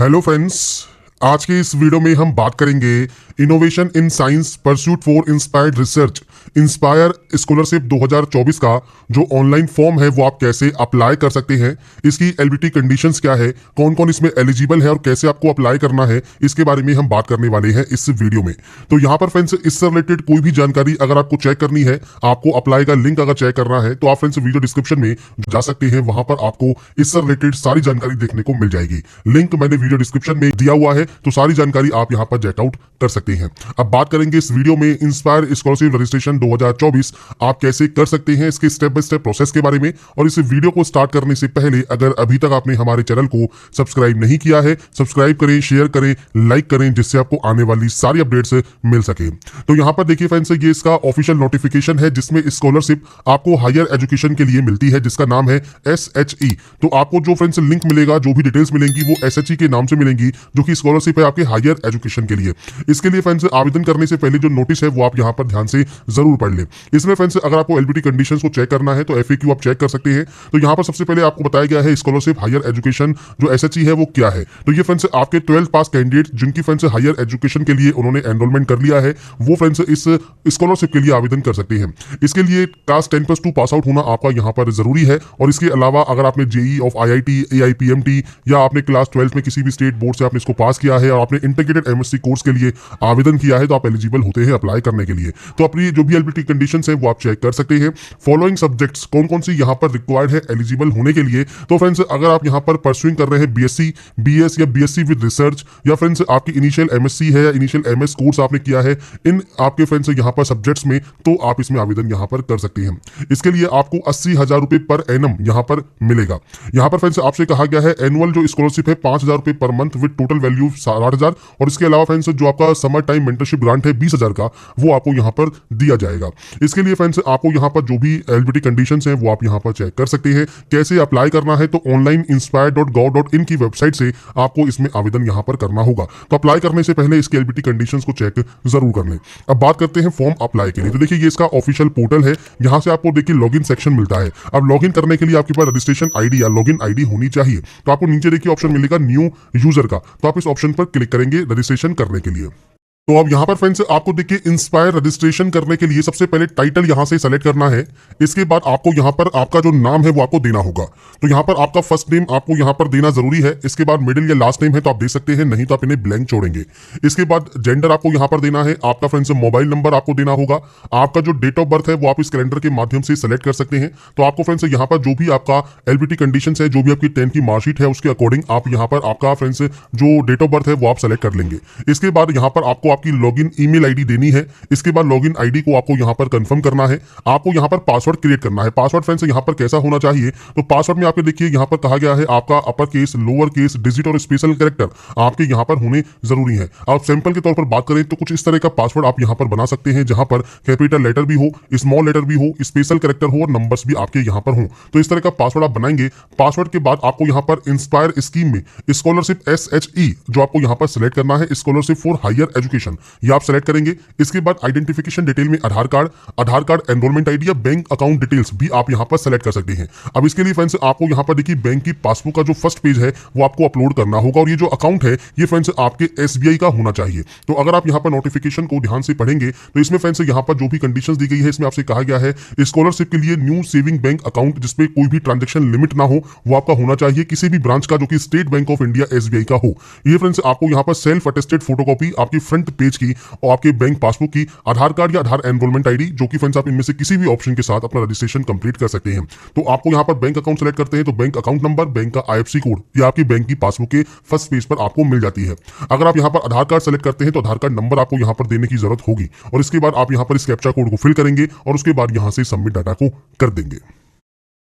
Hello friends, आज के इस वीडियो में हम बात करेंगे innovation in science pursuit for inspired research inspire scholarship 2024 का जो ऑनलाइन फॉर्म है वो आप कैसे अप्लाई कर सकते हैं, इसकी एलिजिबिलिटी कंडीशंस क्या है, कौन कौन इसमें एलिजिबल है और कैसे आपको अप्लाई करना है, इसके बारे में हम बात करने वाले हैं इस वीडियो में। तो यहाँ पर फ्रेंड्स इससे रिलेटेड कोई भी जानकारी अगर आपको चेक करनी है, आपको अप्लाई का लिंक अगर चेक करना है तो आप फ्रेंड्स वीडियो डिस्क्रिप्शन में जा सकते हैं, वहां पर आपको इससे रिलेटेड सारी जानकारी देखने को मिल जाएगी। लिंक मैंने वीडियो डिस्क्रिप्शन में दिया हुआ है, तो सारी जानकारी आप यहाँ पर चेकआउट कर सकते हैं। अब बात करेंगे इस वीडियो में इंस्पायर स्कॉलरशिप रजिस्ट्रेशन 2024 आप कैसे कर सकते हैं, इसके स्टेप बाय स्टेप प्रोसेस के बारे में। और इस वीडियो को स्टार्ट करने से पहले अगर अभी तक आपने हमारे चैनल को सब्सक्राइब नहीं किया है, सब्सक्राइब करें, शेयर करें, लाइक करें, जिससे आपको आने वाली सारी अपडेट्स मिल सके। तो यहाँ पर देखिए फ्रेंड्स, ये इसका ऑफिशियल नोटिफिकेशन है जिसमें स्कॉलरशिप आपको हायर एजुकेशन के लिए मिलती है, जिसका नाम है SHE। तो आपको जो फ्रेंड्स लिंक मिलेगा, जो भी डिटेल्स मिलेंगी वो SHE के नाम से मिलेंगी, जो कि स्कॉलरशिप है आपके हायर एजुकेशन के लिए। इसके लिए फ्रेंड्स आवेदन करने से पहले जो नोटिस है वो आप यहाँ पर ध्यान से जरूर पढ़ लें। इसमें फ्रेंड्स अगर आपको एलिजिबिलिटी कंडीशंस को चेक करना है तो FAQ आप चेक कर सकते हैं। तो यहाँ पर सबसे पहले आपको बताया गया है स्कॉलरशिप हायर एजुकेशन जो SHE है वो क्या है। तो ये फ्रेंड्स आपके 12th पास कैंडिडेट जिनकी फ्रेंड्स हायर एजुकेशन के लिए उन्होंने एनरोलमेंट कर लिया है, वो फ्रेंड्स इस स्कॉलरशिप के लिए आवेदन कर सकते हैं। इसके लिए क्लास 10+2 पास आउट होना आपका यहाँ पर जरूरी है। और इसके अलावा अगर आपने JEE ऑफ IIT, AIPMT या आपने क्लास 12 में किसी भी स्टेट बोर्ड से आपने इसको पास किया है और आपने इंटीग्रेटेड MSc कोर्स के लिए आवेदन किया है, तो आप एलिजिबल होते हैं अप्लाई करने के लिए। तो अपनी जो भी एलिजिबिलिटी कंडीशंस है वो आप चेक कर सकते हैं। फॉलोइंग सब्जेक्ट्स कौन कौन सी यहाँ पर रिक्वायर्ड है एलिजिबल होने के लिए। तो फ्रेंड्स अगर आप यहाँ पर परस्यूइंग कर रहे हैं BSc, BS या BSc विद रिसर्च, या फ्रेंड्स आपकी इनिशियल MSc है या इनिशियल MS कोर्स आपने किया है इन आपके फ्रेंड्स यहाँ पर सब्जेक्ट्स में, तो आप इसमें आवेदन यहाँ पर कर सकते हैं। इसके लिए आपको 80,000 रुपए पर एनम यहाँ पर मिलेगा। यहाँ पर फ्रेंड्स आपसे कहा गया है एनुअल जो स्कॉलरशिप है 5,000 रुपए per month with total value 60,000। और इसके अलावा फ्रेंड्स जो आपका समर टाइम मेंटरशिप ग्रांट है 20,000 का, वो आपको यहाँ पर दिया जाएगा। इसके लिए फ्रेंड्स आपको यहाँ पर जो भी एलिजिबिलिटी कंडीशंस हैं वो आप यहाँ पर चेक कर सकते हैं। कैसे अप्लाई करना है, तो ऑनलाइन inspire.gov.in की वेबसाइट से आपको इसमें आवेदन यहाँ पर करना होगा। तो अप्लाई करने से पहले इसकी एलिजिबिलिटी कंडीशंस को चेक जरूर कर लें। अब बात करते हैं फॉर्म अप्लाई के लिए। तो देखिए ये इसका ऑफिशियल पोर्टल है, यहाँ से आपको देखिए लॉगिन सेक्शन मिलता है। अब लॉगिन करने के लिए आपके पास रजिस्ट्रेशन ID या लॉगिन ID होनी चाहिए। तो आपको नीचे देखिए ऑप्शन मिलेगा न्यू यूजर का, तो आप इस ऑप्शन पर क्लिक करेंगे रजिस्ट्रेशन करने के लिए। तो अब यहाँ पर फ्रेंड्स आपको देखिए इंस्पायर रजिस्ट्रेशन करने के लिए सबसे पहले टाइटल यहाँ से सेलेक्ट करना है। इसके बाद आपको यहाँ पर आपका जो नाम है वो आपको देना होगा। तो यहाँ पर आपका फर्स्ट नेम आपको यहाँ पर देना जरूरी है। इसके बाद मिडिल या लास्ट नेम है तो आप दे सकते हैं, नहीं तो आप इन्हें ब्लैंक छोड़ेंगे। इसके बाद जेंडर आपको यहाँ पर देना है। आपका फ्रेंड्स मोबाइल नंबर आपको देना होगा। आपका जो डेट ऑफ बर्थ है वो आप इस कैलेंडर के माध्यम से सेलेक्ट कर सकते हैं। तो आपको फ्रेंड्स यहाँ पर जो भी आपका एलिजिबिलिटी कंडीशन है, जो भी आपकी 10th की मार्कशीट है उसके अकॉर्डिंग आप यहाँ पर आपका फ्रेंड्स जो डेट ऑफ बर्थ है वो आप सेलेक्ट कर लेंगे। इसके बाद यहाँ पर आपको आपकी लॉगिन ईमेल ID देनी है। इसके बाद लॉगिन ID को आपको यहाँ पर कंफर्म करना है। आपको यहाँ पर पासवर्ड क्रिएट करना है। पासवर्ड फ्रेंड्स यहाँ पर कैसा होना चाहिए, तो पासवर्ड में आपके देखिए यहाँ पर कहा गया है आपका upper case, lower case, digit और स्पेशल कैरेक्टर आपके यहाँ पर होने जरूरी है। आप सैंपल के तौर पर बात करें तो कुछ इस तरह का पासवर्ड आप यहाँ पर बना सकते हैं, जहां पर कैपिटल लेटर भी हो, स्मॉल लेटर भी हो, स्पेशल कैरेक्टर हो और नंबर्स भी आपके यहाँ पर हो। तो इस तरह का पासवर्ड आप बनाएंगे। पासवर्ड के बाद आपको यहाँ पर इंस्पायर स्कीम में स्कॉलरशिप SHE जो आपको यहाँ पर सिलेक्ट करना है, स्कॉलरशिप फॉर हायर एजुकेशन, ये आप सेलेक्ट करेंगे। इसके बाद आइडेंटिफिकेशन डिटेल में आधार कार्ड, एनरोलमेंट ID या बैंक अकाउंट डिटेल्स भी आप यहां पर सेलेक्ट कर सकते हैं। अब इसके लिए फ्रेंड्स आपको यहां पर देखिए बैंक की पासबुक का जो फर्स्ट पेज है वो आपको अपलोड करना होगा। और ये जो अकाउंट है ये फ्रेंड्स आपके SBI का होना चाहिए। तो अगर आप यहां पर नोटिफिकेशन को ध्यान से पढ़ेंगे तो इसमें फ्रेंड्स यहां पर जो भी कंडीशंस दी गई है इसमें आपसे कहा गया है स्कॉलरशिप के लिए न्यू सेविंग बैंक अकाउंट जिसपे कोई भी ट्रांजेक्शन लिमिट ना हो वो आपका होना चाहिए, किसी भी ब्रांच का जो कि state bank of India SBI का हो। ये फ्रेंड्स आपको यहाँ पर सेल्फ अटेस्टेड फोटोकॉपी आपकी फ्रंट पेज की और आपके बैंक पासबुक की, आधार कार्ड या आधार एनरोलमेंट ID, जो कि फ्रेंड्स आप इनमें से किसी भी ऑप्शन के साथ अपना रजिस्ट्रेशन कंप्लीट कर सकते हैं। तो आपको यहाँ पर बैंक अकाउंट सेलेक्ट करते हैं तो बैंक अकाउंट नंबर, बैंक का IFSC कोड या आपकी बैंक की पासबुक के फर्स्ट पेज पर आपको मिल जाती है। अगर आप यहाँ पर आधार कार्ड सेलेक्ट करते हैं तो आधार कार्ड नंबर आपको यहाँ पर देने की जरूरत होगी। और इसके बाद आप यहाँ पर इस कैप्चा कोड को फिल करेंगे और उसके बाद यहाँ से सबमिट डाटा को कर देंगे।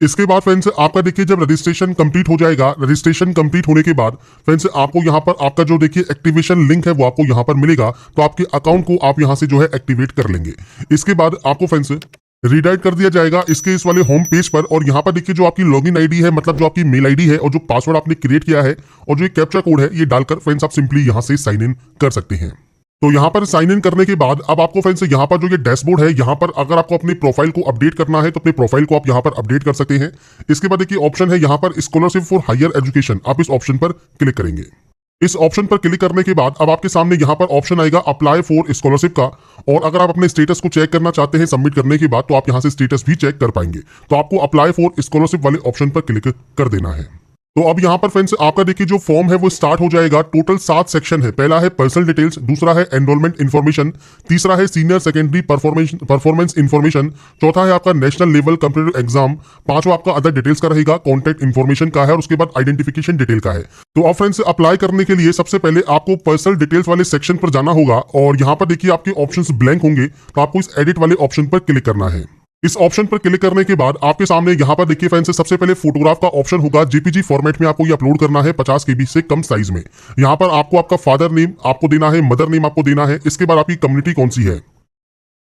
इसके बाद फ्रेंड्स आपका देखिए जब रजिस्ट्रेशन कंप्लीट हो जाएगा, रजिस्ट्रेशन कंप्लीट होने के बाद फ्रेंड्स आपको यहाँ पर आपका जो देखिए एक्टिवेशन लिंक है वो आपको यहाँ पर मिलेगा। तो आपके अकाउंट को आप यहाँ से जो है एक्टिवेट कर लेंगे। इसके बाद आपको फ्रेंड्स रीडायरेक्ट कर दिया जाएगा इसके इस वाले होम पेज पर। और यहाँ पर देखिए जो आपकी लॉगिन ID है, मतलब जो आपकी मेल ID है और जो पासवर्ड आपने क्रिएट किया है और जो कैप्चा कोड है, ये डालकर फ्रेंड्स आप सिंपली यहाँ से साइन इन कर सकते हैं। तो यहाँ पर साइन इन करने के बाद अब आपको फ्रेंड्स यहाँ पर जो ये डैशबोर्ड है, यहाँ पर अगर आपको अपनी प्रोफाइल को अपडेट करना है तो अपने प्रोफाइल को आप यहाँ पर अपडेट कर सकते हैं। इसके बाद देखिए ऑप्शन है यहाँ पर स्कॉलरशिप फॉर हायर एजुकेशन, आप इस ऑप्शन पर क्लिक करेंगे। इस ऑप्शन पर क्लिक करने के बाद अब आपके सामने यहाँ पर ऑप्शन आएगा अप्लाई फॉर स्कॉलरशिप का। और अगर आप अपने स्टेटस को चेक करना चाहते हैं सबमिट करने के बाद, तो आप यहाँ से स्टेटस भी चेक कर पाएंगे। तो आपको अप्लाई फॉर स्कॉलरशिप वाले ऑप्शन पर क्लिक कर देना है। तो अब यहाँ पर फ्रेंड्स आपका देखिए जो फॉर्म है वो स्टार्ट हो जाएगा। टोटल 7 सेक्शन है। पहला है पर्सनल डिटेल्स, दूसरा है एनरोलमेंट इन्फॉर्मेशन, तीसरा है सीनियर सेकेंडरी परफॉर्मेंस इन्फॉर्मेशन, चौथा है आपका नेशनल लेवल कंप्यूटर एग्जाम, पांचवा आपका अदर डिटेल्स का रहेगा, कॉन्टैक्ट इन्फॉर्मेशन का है और उसके बाद आइडेंटिफिकेशन डिटेल का है। तो अब फ्रेंड्स अप्लाई करने के लिए सबसे पहले आपको पर्सनल डिटेल्स वाले सेक्शन पर जाना होगा और यहाँ पर देखिए आपके ऑप्शंस ब्लैंक होंगे, तो आपको इस एडिट वाले ऑप्शन पर क्लिक करना है। इस ऑप्शन पर क्लिक करने के बाद आपके सामने यहाँ पर देखिए फ्रेंड्स सबसे पहले फोटोग्राफ का ऑप्शन होगा। जेपीजी फॉर्मेट में आपको ये अपलोड करना है 50 केबी से कम साइज में। यहाँ पर आपको आपका फादर नेम आपको देना है, मदर नेम आपको देना है, इसके बाद आपकी कम्युनिटी कौन सी है।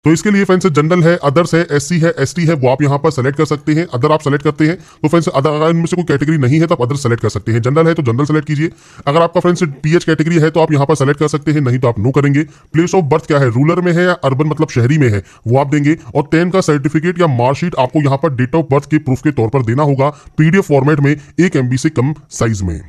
तो इसके लिए फ्रेंड्स जनरल है, अदर्स है, एससी है, एसटी है, वो आप यहाँ पर सेलेक्ट कर सकते हैं। अदर आप सेलेक्ट करते हैं तो फ्रेंड्स अदर इनमें से कोई कैटेगरी नहीं है तो आप अदर सेलेक्ट कर सकते हैं। जनरल है तो जनरल सेलेक्ट कीजिए। अगर आपका फ्रेंड्स पीएच कैटेगरी है तो आप यहाँ पर सेलेक्ट कर सकते हैं, नहीं तो आप नो करेंगे। प्लेस ऑफ बर्थ क्या है, रूरल में है या अर्बन मतलब शहरी में है, वो आप देंगे। और 10 का सर्टिफिकेट या मार्कशीट आपको यहाँ पर डेट ऑफ बर्थ के प्रूफ के तौर पर देना होगा, पीडीएफ फॉर्मेट में 1 MB से कम साइज में।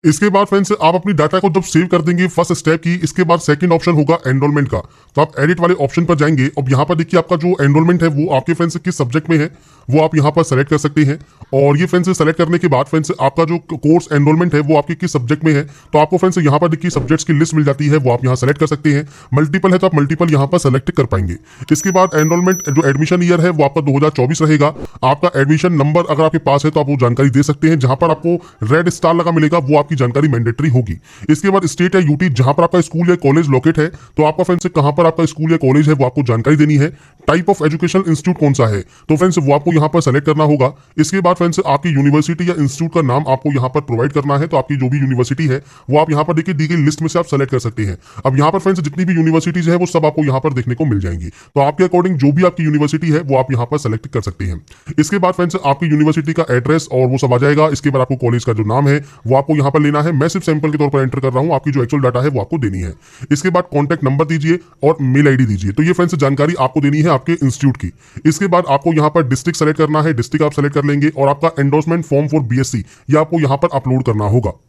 इसके बाद फ्रेंड्स आप अपनी डाटा को जब सेव कर देंगे फर्स्ट स्टेप की, इसके बाद सेकंड ऑप्शन होगा एनरोलमेंट का। तो आप एडिट वाले ऑप्शन पर जाएंगे। अब यहाँ पर देखिए आपका जो एनरोलमेंट है वो आपके फ्रेंड्स किस सब्जेक्ट में है वो आप यहाँ पर सेलेक्ट कर सकते हैं। और ये फ्रेंड्स सेलेक्ट करने के बाद फ्रेंड्स आपका जो कोर्स एनरोलमेंट है वो आपके किस सब्जेक्ट में है, तो आपको फ्रेंड्स यहाँ पर देखिए सब्जेक्ट्स की लिस्ट मिल जाती है, वो आप यहाँ सेलेक्ट कर सकते हैं। मल्टीपल है तो आप मल्टीपल यहाँ पर सेलेक्ट कर पाएंगे। इसके बाद एनरोलमेंट जो एडमिशन ईयर है वो आपका 2024 रहेगा। आपका एडमिशन नंबर अगर आपके पास है तो आप वो जानकारी दे सकते हैं। जहां पर आपको रेड स्टार लगा मिलेगा वो आपकी जानकारी मैंडेटरी होगी। इसके बाद स्टेट या यूटी जहां पर आपका स्कूल या कॉलेज लोकेट है, तो आपका फ्रेंड्स कहां पर आपका स्कूल या कॉलेज है वो आपको जानकारी देनी है। टाइप ऑफ एजुकेशनल इंस्टीट्यूट कौन सा है, तो फ्रेंड्स वो आपको यहाँ पर सेलेक्ट करना होगा। इसके बाद फ्रेंड्स आपकी यूनिवर्सिटी या इंस्टीट्यूट का नाम आपको यहाँ पर प्रोवाइड करना है। तो आपकी जो भी यूनिवर्सिटी है वो आप यहाँ पर देखिए दी गई लिस्ट में से आप सेलेक्ट कर सकते हैं। अब यहाँ पर फ्रेंड्स जितनी भी यूनिवर्सिटीज है वो सब आपको यहाँ पर देखने को मिल जाएंगी। तो आपके अकॉर्डिंग जो भी आपकी यूनिवर्सिटी है वो आप यहाँ पर सेलेक्ट कर सकते हैं। इसके बाद फ्रेंड्स आपकी यूनिवर्सिटी का एड्रेस और वो सब आ जाएगा। इसके बाद आपको कॉलेज का जो नाम है वो आपको यहाँ पर लेना है। मैं सिर्फ सैंपल के तौर पर एंटर कर रहा हूँ, आपकी जो एक्चुअल डाटा है वो आपको देनी है। इसके बाद कॉन्टैक्ट नंबर दीजिए और मेल आईडी दीजिए। तो ये फ्रेंड्स जानकारी आपको देनी है आपके इंस्टीट्यूट की। इसके बाद आपको यहाँ पर डिस्ट्रिक्ट सेलेक्ट करना है, डिस्ट्रिक्ट आप सेलेक्ट कर लेंगे। और आपका एंडोर्समेंट फॉर्म फॉर बीएससी ये आपको यहाँ पर अपलोड करना होगा।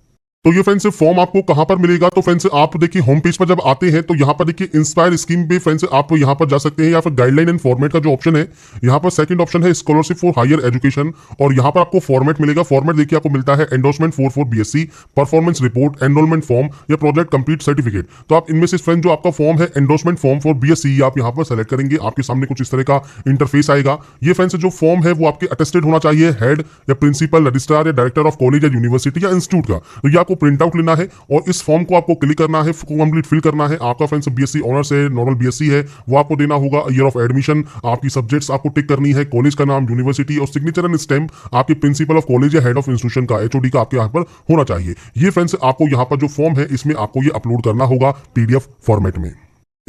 तो ये फ्रेंड्स फॉर्म आपको कहां पर मिलेगा, तो फ्रेंड्स आप देखिए होम पेज पर जब आते हैं तो यहाँ पर देखिए इंस्पायर स्कीम पे फ्रेंड्स आप यहाँ पर जा सकते हैं, या फिर गाइडलाइन एंड फॉर्मेट का जो ऑप्शन है यहाँ पर सेकंड ऑप्शन है स्कॉलरशिप फॉर हायर एजुकेशन। और यहाँ पर आपको फॉर्मेट मिलेगा। फॉर्मेट देखिए आपको मिलता है endorsement for BSc, performance report, enrolment form या प्रोजेक्ट कंप्लीट सर्टिफिकेट। तो आप इनमें से फ्रेंड जो आपका फॉर्म है एंडोर्समेंट फॉर्म फॉर बीएससी आप यहाँ पर सेलेक्ट करेंगे। आपके सामने कुछ इस तरह का इंटरफेस आएगा। ये फ्रेंड्स जो फॉर्म है वो आपके अटेस्टेड होना चाहिए हेड या प्रिंसिपल, रजिस्ट्रार या डायरेक्टर ऑफ कॉलेज या यूनिवर्सिटी या इंस्टीट्यूट का। तो ये आपको प्रिंट आउट लेना है और इस फॉर्म को आपको क्लिक करना है, कंप्लीट फिल करना है। आपका फ्रेंड्स बीएससी ऑनर्स है, नॉर्मल बीएससी है, वो आपको देना होगा। ईयर ऑफ एडमिशन, आपकी सब्जेक्ट्स आपको टिक करनी है, कॉलेज का नाम, यूनिवर्सिटी और सिग्नेचर एंड स्टैम्प आपके प्रिंसिपल ऑफ कॉलेज या हेड ऑफ इंस्टीट्यूशन का, एचओडी का आपके यहाँ पर होना चाहिए। ये फ्रेंड्स आपको यहाँ पर जो फॉर्म है इसमें आपको ये अपलोड करना होगा पीडीएफ फॉर्मेट में।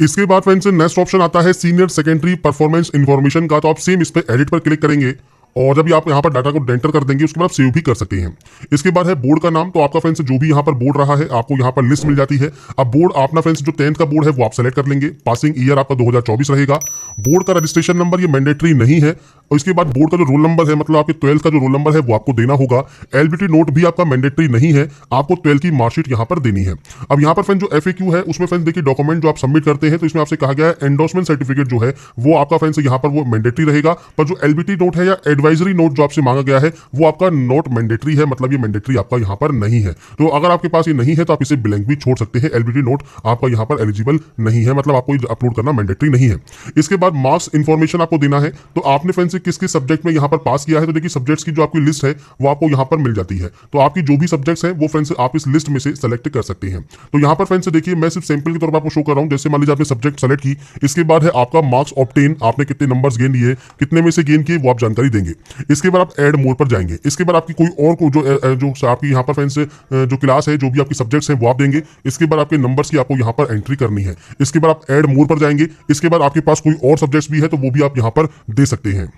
इसके बाद फ्रेंड्स नेक्स्ट ऑप्शन आता है सीनियर सेकेंडरी परफॉर्मेंस इन्फॉर्मेशन का। तो आप सेम इस पर एडिट पर क्लिक करेंगे और जब आप यहाँ पर डाटा को एंटर कर देंगे उसके बाद आप सेव भी कर सकते हैं। इसके बाद है बोर्ड का नाम। तो आपका फ्रेंड्स जो भी यहाँ पर बोर्ड रहा है आपको यहाँ पर लिस्ट मिल जाती है। अब बोर्ड अपना फ्रेंड्स जो 10th का बोर्ड है वो आप सेलेक्ट कर लेंगे। पासिंग ईयर आपका 2024 रहेगा। बोर्ड का रजिस्ट्रेशन नंबर ये मैंडेटरी नहीं है। और इसके बाद बोर्ड का जो रोल नंबर है मतलब आपके 12th का जो रोल नंबर है वो आपको देना होगा। एलबीटी नोट भी आपका मैंडेटरी नहीं है, आपको 12th की मार्कशीट यहाँ पर देनी है। अब यहाँ पर फ्रेंड जो FAQ है उसमें फ्रेंड्स देखिए डॉक्यूमेंट जो आप सबमिट करते हैं तो इसमें आपसे कहा गया है एंडोर्समेंट सर्टिफिकेट जो है वो आपका फ्रेंड्स यहाँ पर वो मैंडेटरी रहेगा। पर जो एलबीटी नोट है या एडवाइजरी नोट जो आपसे मांगा गया है वो आपका नोट मैंडेटरी है, मतलब ये मैंडेटरी आपका यहाँ पर नहीं है। तो अगर आपके पास ये नहीं है तो आप इसे ब्लैंक भी छोड़ सकते हैं। एलबीटी नोट आपका यहाँ पर एलिजिबल नहीं है, मतलब आपको अपलोड करना मैंडेटरी नहीं है। इसके बाद मार्क्स इन्फॉर्मेशन आपको देना है। तो आपने फ्रेंड्स किस किस सब्जेक्ट में यहाँ पर पास किया है, तो देखिए सब्जेक्ट्स की जो आपकी लिस्ट है वो आपको यहाँ पर मिल जाती है। तो आपकी जो भी सब्जेक्ट्स हैं वो फ्रेंड्स आप इस लिस्ट में से सेलेक्ट कर सकते हैं। तो यहाँ पर फ्रेंड्स देखिए मैं सिर्फ सैंपल के तौर पर आपको शो कर रहा हूँ। जैसे मान लीजिए आपने सब्जेक्ट सेलेक्ट की, इसके बाद है आपका मार्क्स ऑब्टेन, आपने कितने नंबर्स गेन किए, कितने में से गेन किए वो आप जानकारी देंगे। इसके बाद आप एड मोर पर जाएंगे। इसके बाद आपकी कोई और को जो आपकी यहाँ पर फ्रेंड्स जो क्लास है, जो भी आपकी सब्जेक्ट्स हैं वो आप देंगे। इसके बाद आपके नंबर्स की आपको यहाँ पर एंट्री करनी है। इसके बाद आप एड मोर पर जाएंगे। इसके बाद आपके पास कोई और सब्जेक्ट्स भी है तो वो भी आप यहाँ पर दे सकते हैं।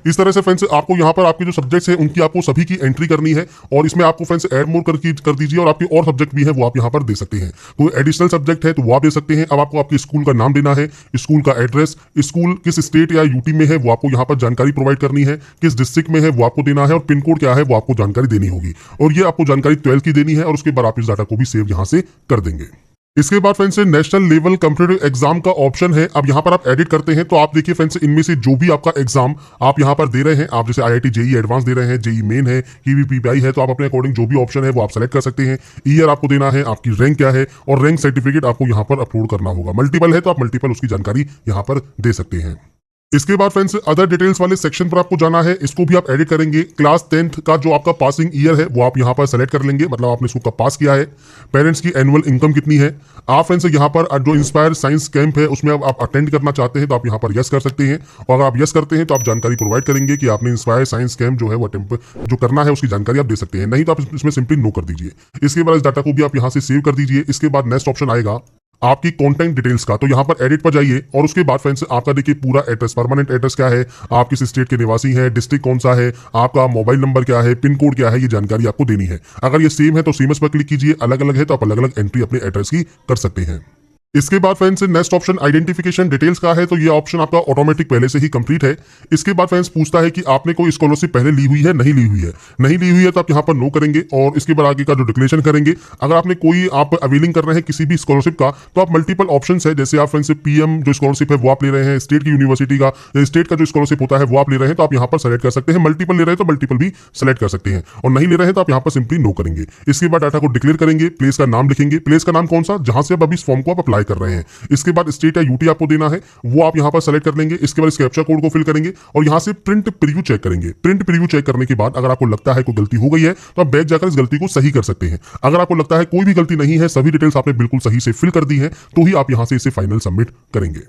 इस तरह से फ्रेंड्स आपको यहाँ पर आपके जो सब्जेक्ट्स हैं उनकी आपको सभी की एंट्री करनी है और इसमें आपको फ्रेंड्स ऐड मोर कर दीजिए और आपके और सब्जेक्ट भी है वो आप यहाँ पर दे सकते हैं। कोई एडिशनल सब्जेक्ट है तो वो आप दे सकते हैं। अब आपको आपके स्कूल का नाम देना है, स्कूल का एड्रेस, स्कूल किस स्टेट या यूटी में है वो आपको यहाँ पर जानकारी प्रोवाइड करनी है, किस डिस्ट्रिक्ट में है वो आपको देना है और पिन कोड क्या है वो आपको जानकारी देनी होगी। और ये आपको जानकारी 12 की देनी है और उसके बाद आप इस डाटा को भी सेव यहाँ से कर देंगे। इसके बाद friends national level competitive exam का ऑप्शन है। अब यहाँ पर आप एडिट करते हैं तो आप देखिए फ्रेंड्स इनमें से जो भी आपका एग्जाम आप यहाँ पर दे रहे हैं, आप जैसे आईआईटी जेई एडवांस दे रहे हैं, जेई मेन है, कीवीपीआई है, तो आप अपने अकॉर्डिंग जो भी ऑप्शन है वो आप सेलेक्ट कर सकते हैं। ईयर आपको देना है, आपकी रैंक क्या है और रैंक सर्टिफिकेट आपको यहाँ पर अपलोड करना होगा। मल्टीपल है तो आप मल्टीपल उसकी जानकारी यहाँ पर दे सकते हैं। इसके बाद फ्रेंड्स अदर डिटेल्स वाले सेक्शन पर आपको जाना है, इसको भी आप एडिट करेंगे। क्लास 10th का जो आपका पासिंग ईयर है वो आप यहाँ पर सेलेक्ट कर लेंगे, मतलब आपने इसको कब पास किया है। पेरेंट्स की एनुअल इनकम कितनी है। आप फ्रेंड्स यहाँ पर जो इंस्पायर साइंस कैंप है उसमें आप अटेंड करना चाहते हैं तो आप यहाँ पर यस कर सकते हैं और अगर आप यस करते हैं तो आप जानकारी प्रोवाइड करेंगे कि आपने इंस्पायर साइंस कैंप जो है वो अटेम्प्ट जो करना है उसकी जानकारी आप दे सकते हैं। नहीं तो आप इसमें सिंपली नो कर दीजिए। इसके बाद इस डाटा को भी आप यहाँ से सेव कर दीजिए। इसके बाद नेक्स्ट ऑप्शन आएगा आपकी कॉन्टैक्ट डिटेल्स का, तो यहाँ पर एडिट पर जाइए और उसके बाद फ्रेंड्स आपका देखिए पूरा एड्रेस, परमानेंट एड्रेस क्या है, आप किस स्टेट के निवासी हैं, डिस्ट्रिक्ट कौन सा है, आपका मोबाइल नंबर क्या है, पिन कोड क्या है, ये जानकारी आपको देनी है। अगर ये सेम है तो सेम पर क्लिक कीजिए, अलग अलग है तो आप अलग अलग एंट्री अपने एड्रेस की कर सकते हैं। इसके बाद friends next option identification details का है, तो ये ऑप्शन आपका ऑटोमेटिक पहले से ही कंप्लीट है। इसके बाद फ्रेंड्स पूछता है कि आपने कोई स्कॉलरशिप पहले ली हुई है, नहीं ली हुई है। नहीं ली हुई है तो आप यहाँ पर नो करेंगे और इसके बाद आगे का जो डिक्लेरेशन करेंगे। अगर आपने कोई आप अवेलिंग कर रहे हैं किसी भी स्कॉलरशिप का तो आप मल्टीपल ऑप्शन है, जैसे आप फ्रेंड्स पीएम जो स्कॉलरशिप है वो आप ले रहे हैं, स्टेट की यूनिवर्सिटी का या स्टेट का जो स्कॉलरशिप होता है वो आप ले रहे हैं तो आप यहाँ पर सेलेक्ट कर सकते हैं। मल्टीपल ले रहे हैं तो मल्टीपल भी सेलेक्ट कर सकते हैं और नहीं ले रहे हैं तो आप यहाँ पर सिंपली नो करेंगे। इसके बाद डाटा को डिक्लेयर करेंगे, प्लेस का नाम लिखेंगे, प्लेस का नाम कौन सा जहां से अब अभी इस फॉर्म को आप अप्लाई कर रहे हैं। इसके बाद स्टेट या यूटी आपको देना है वो आप यहां पर सेलेक्ट कर लेंगे। इसके बाद इस कैप्चा कोड को फिल करेंगे और यहां से प्रिंट प्रीव्यू चेक करेंगे। प्रिंट प्रीव्यू चेक करने के बाद अगर आपको लगता है कोई गलती हो गई है तो आप बैक जाकर इस गलती को सही कर सकते हैं। अगर आपको लगता है कोई भी गलती नहीं है, सभी डिटेल्स आपने बिल्कुल सही से फिल कर दी है, तो ही आप यहां से इसे फाइनल सबमिट करेंगे।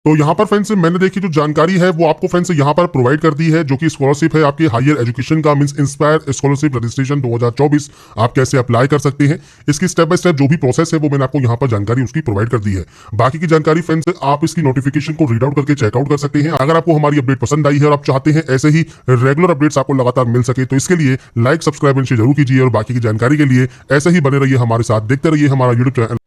तो यहाँ पर फ्रेंड्स मैंने देखी जो जानकारी है वो आपको फ्रेंड्स यहाँ पर प्रोवाइड कर दी है, जो कि स्कॉलरशिप है आपकी हायर एजुकेशन का, मींस इंस्पायर स्कॉलरशिप रजिस्ट्रेशन 2024 आप कैसे अप्लाई कर सकते हैं। इसकी स्टेप बाय स्टेप जो भी प्रोसेस है वो मैंने आपको यहाँ पर जानकारी उसकी प्रोवाइड कर दी है। बाकी की जानकारी फ्रेंड्स आप इसकी नोटिफिकेशन को रीड आउट करके चेकआउट कर सकते हैं। अगर आपको हमारी अपडेट पसंद आई है और आप चाहते हैं ऐसे ही रेगुलर अपडेट्स आपको लगातार मिल सके तो इसके लिए लाइक सब्सक्राइब जरूर कीजिए और बाकी की जानकारी के लिए ऐसे ही बने रहिए हमारे साथ, देखते रहिए हमारा यूट्यूब चैनल।